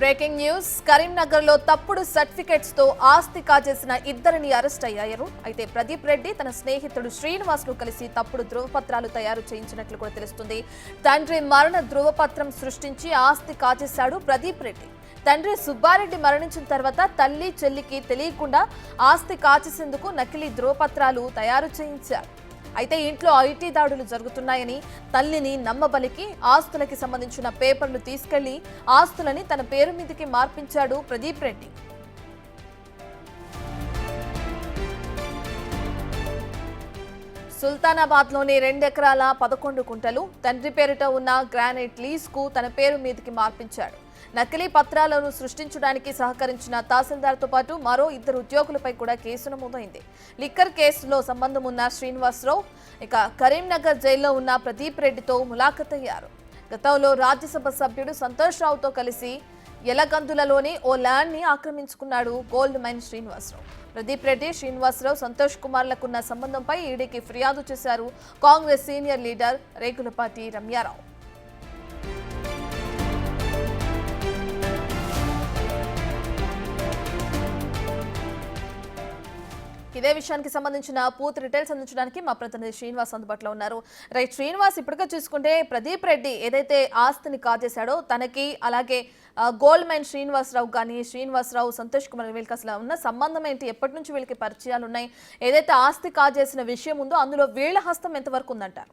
Breaking news Karimnagar లో తప్పుడు certificates తో ఆస్తి కాజేసిన ఇద్దరిని అరెస్ట్ అయ్యారు. అయితే ప్రదీప్ రెడ్డి తన స్నేహితుడు శ్రీనివాస్ ను కలిసి తప్పుడు ధృవపత్రాలు తయారు చేయించినట్లు కూడా తెలుస్తుంది. తండ్రి మరణ ధృవపత్రం సృష్టించి ఆస్తి కాజేశాడు ప్రదీప్ రెడ్డి. తండ్రి సుబ్బారెడ్డి మరణించిన తర్వాత తల్లి చెల్లికి తెలియకుండా ఆస్తి కాచేసేందుకు నకిలీ ధృవపత్రాలు తయారు చేయించారు. అయితే ఇంట్లో ఐటీ దాడులు జరుగుతున్నాయని తల్లిని నమ్మబలికి ఆస్తులకి సంబంధించిన పేపర్లు తీసుకెళ్లి ఆస్తులని తన పేరు మీదకి మార్పించాడు ప్రదీప్ రెడ్డి. సుల్తానాబాద్ లోని 2 ఎకరాల 11 కుంటలు తండ్రి పేరిట ఉన్న గ్రానైట్ లీజ్ కు తన పేరు మీదకి మార్పించాడు. నకిలీ పత్రాలను సృష్టించడానికి సహకరించిన తహసీల్దార్తో పాటు మరో 2 ఉద్యోగులపై కూడా కేసు నమోదైంది. లిక్కర్ కేసులో సంబంధం ఉన్న శ్రీనివాసరావు ఇక కరీంనగర్ జైల్లో ఉన్న ప్రదీప్ రెడ్డితో ములాఖత్ అయ్యారు. గతంలో రాజ్యసభ సభ్యుడు సంతోష్ రావుతో కలిసి యలగందులలోని ఓ ల్యాండ్ ని ఆక్రమించుకున్నాడు గోల్డ్ మైన్ శ్రీనివాసరావు. ప్రదీప్ రెడ్డి, శ్రీనివాసరావు, సంతోష్ కుమార్లకున్న సంబంధంపై ఈడీకి ఫిర్యాదు చేశారు కాంగ్రెస్ సీనియర్ లీడర్ రేగులపాటి రమ్యారావు. ఇదే విషయానికి సంబంధించిన పూర్తి డీటెయిల్స్ అందించడానికి మా ప్రతినిధి శ్రీనివాస్ అందుబాటులో ఉన్నారు. రైట్ శ్రీనివాస్, ఇప్పటికే చూసుకుంటే ప్రదీప్ రెడ్డి ఏదైతే ఆస్తిని కాజేశాడో తనకి అలాగే గోల్డ్ మైన్ శ్రీనివాసరావు కానీ శ్రీనివాసరావు, సంతోష్ కుమార్ వీళ్ళకి అసలు ఉన్న సంబంధం ఏంటి? ఎప్పటి నుంచి వీళ్ళకి పరిచయాలు ఉన్నాయి? ఏదైతే ఆస్తి కాజేసిన విషయం ఉందో అందులో వీళ్ళ హస్తం ఎంతవరకు ఉందంటారు?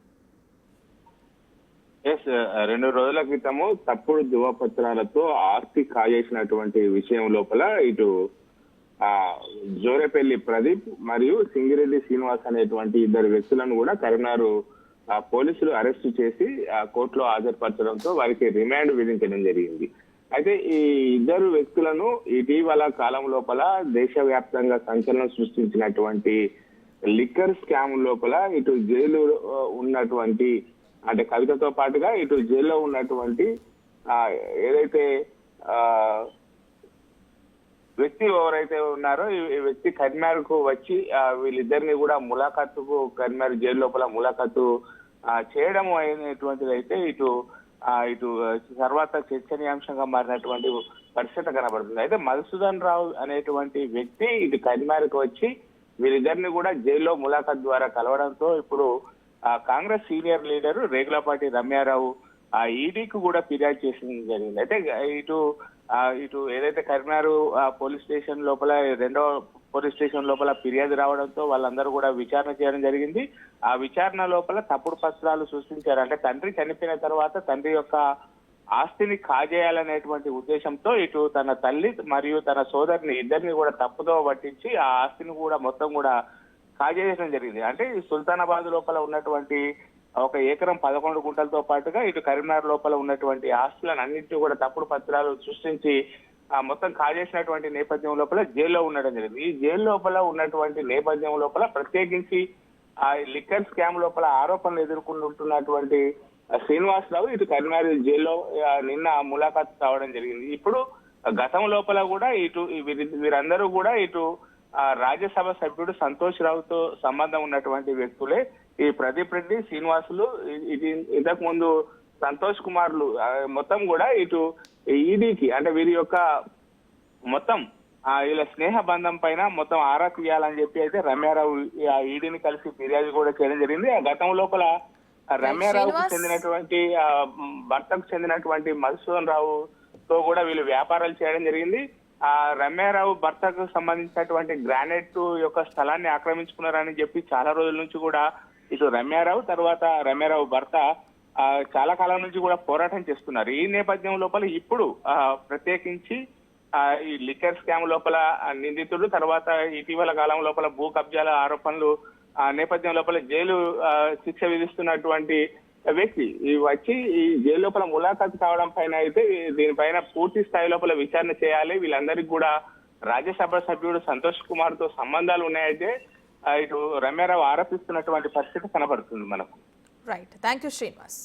2 రోజుల క్రితము తప్పుడు ధృవపత్రాలతో ఆస్తి కాజేసినటువంటి విషయం లోపల ఇటు జోరేపల్లి ప్రదీప్ మరియు సింగిరెడ్డి శ్రీనివాస్ అనేటువంటి 2 వ్యక్తులను కూడా కరీంనగర్ పోలీసులు అరెస్టు చేసి కోర్టులో హాజరుపరచడంతో వారికి రిమాండ్ విధించడం జరిగింది. అయితే ఈ 2 వ్యక్తులను ఇటీవల కాలం లోపల దేశవ్యాప్తంగా సంచలనం సృష్టించినటువంటి లిక్కర్ స్కామ్ లోపల ఇటు జైలు ఉన్నటువంటి అంటే కవితతో పాటుగా ఇటు జైల్లో ఉన్నటువంటి ఏదైతే వ్యక్తి ఎవరైతే ఉన్నారో ఈ వ్యక్తి కరీంనగర్కు వచ్చి వీళ్ళిద్దరిని కూడా ములాఖాతుకు కరీంనగర్ జైలు లోపల ములాఖాతు చేయడం అయినటువంటిది అయితే ఇటు తర్వాత చర్చనీయాంశంగా మారినటువంటి పరిస్థితి కనబడుతుంది. అయితే మధుసూదన్ రావు అనేటువంటి వ్యక్తి ఇటు కరీంనగర్కు వచ్చి వీళ్ళిద్దరిని కూడా జైల్లో ములాఖాత్ ద్వారా కలవడంతో ఇప్పుడు కాంగ్రెస్ సీనియర్ లీడర్ రేగులపాటి రమ్యారావు ఈడీకి కూడా ఫిర్యాదు చేసింది జరిగింది. అయితే ఇటు ఏదైతే కరీంనగర్ పోలీస్ స్టేషన్ లోపల 2వ పోలీస్ స్టేషన్ లోపల ఫిర్యాదు రావడంతో వాళ్ళందరూ కూడా విచారణ చేయడం జరిగింది. ఆ విచారణ లోపల తప్పుడు పత్రాలు సృష్టించారు. అంటే తండ్రి చనిపోయిన తర్వాత తండ్రి యొక్క ఆస్తిని కాజేయాలనేటువంటి ఉద్దేశంతో ఇటు తన తల్లి మరియు తన సోదరిని ఇద్దరిని కూడా తప్పుదో పట్టించి ఆ ఆస్తిని కూడా మొత్తం కూడా కాజేయడం జరిగింది. అంటే సుల్తానాబాద్ లోపల ఉన్నటువంటి 1 ఎకరం 11 గుంటలతో పాటుగా ఇటు కరీంనగర్ లోపల ఉన్నటువంటి ఆస్తులను అన్నింటినీ కూడా తప్పుడు పత్రాలు సృష్టించి మొత్తం కాజేసినటువంటి నేపథ్యం లోపల జైల్లో ఉండడం జరిగింది. ఈ జైలు లోపల ఉన్నటువంటి నేపథ్యం లోపల ప్రత్యేకించి లిక్కర్ స్కామ్ లోపల ఆరోపణలు ఎదుర్కొంటున్నటువంటి శ్రీనివాసరావు ఇటు కరీంనగర్ జైల్లో నిన్న ములాఖాతు కావడం జరిగింది. ఇప్పుడు గతం లోపల కూడా వీరందరూ కూడా రాజ్యసభ సభ్యుడు సంతోష్ రావుతో సంబంధం ఉన్నటువంటి వ్యక్తులే ఈ ప్రదీప్ రెడ్డి, శ్రీనివాసులు, ఇంతకు ముందు సంతోష్ కుమార్లు మొత్తం కూడా ఈడీకి అంటే వీరి యొక్క మొత్తం వీళ్ళ స్నేహ బంధం పైన మొత్తం ఆరా తీయాలని చెప్పి అయితే రమ్యారావు ఈడీని కలిసి ఫిర్యాదు కూడా చేయడం జరిగింది. ఆ గతం లోపల రమ్యారావుకు చెందినటువంటి భర్తకు చెందినటువంటి మధుసూదన్ రావుతో కూడా వీళ్ళు వ్యాపారాలు చేయడం జరిగింది. రమ్యారావు భర్తకు సంబంధించినటువంటి గ్రానైట్ యొక్క స్థలాన్ని ఆక్రమించుకున్నారని చెప్పి చాలా రోజుల నుంచి కూడా ఇటు రమ్యారావు తర్వాత రమ్యారావు భర్త చాలా కాలం నుంచి కూడా పోరాటం చేస్తున్నారు. ఈ నేపథ్యం లోపల ఇప్పుడు ప్రత్యేకించి ఈ లిక్కర్ స్కామ్ లోపల నిందితుడు తర్వాత ఇటీవల కాలం లోపల భూ కబ్జాల ఆరోపణలు నేపథ్యం లోపల జైలు శిక్ష విధిస్తున్నటువంటి వ్యక్తి వచ్చి ఈ జైలు లోపల ములాఖాతు కావడం పైన అయితే దీనిపైన పూర్తి స్థాయి లోపల విచారణ చేయాలి. వీళ్ళందరికీ కూడా రాజ్యసభ సభ్యుడు సంతోష్ కుమార్ తో సంబంధాలు ఉన్నాయైతే ఇటు రమ్యారావు ఆరోపిస్తున్నటువంటి పరిస్థితి కనబడుతుంది మనకు. Right, thank you Srinivas.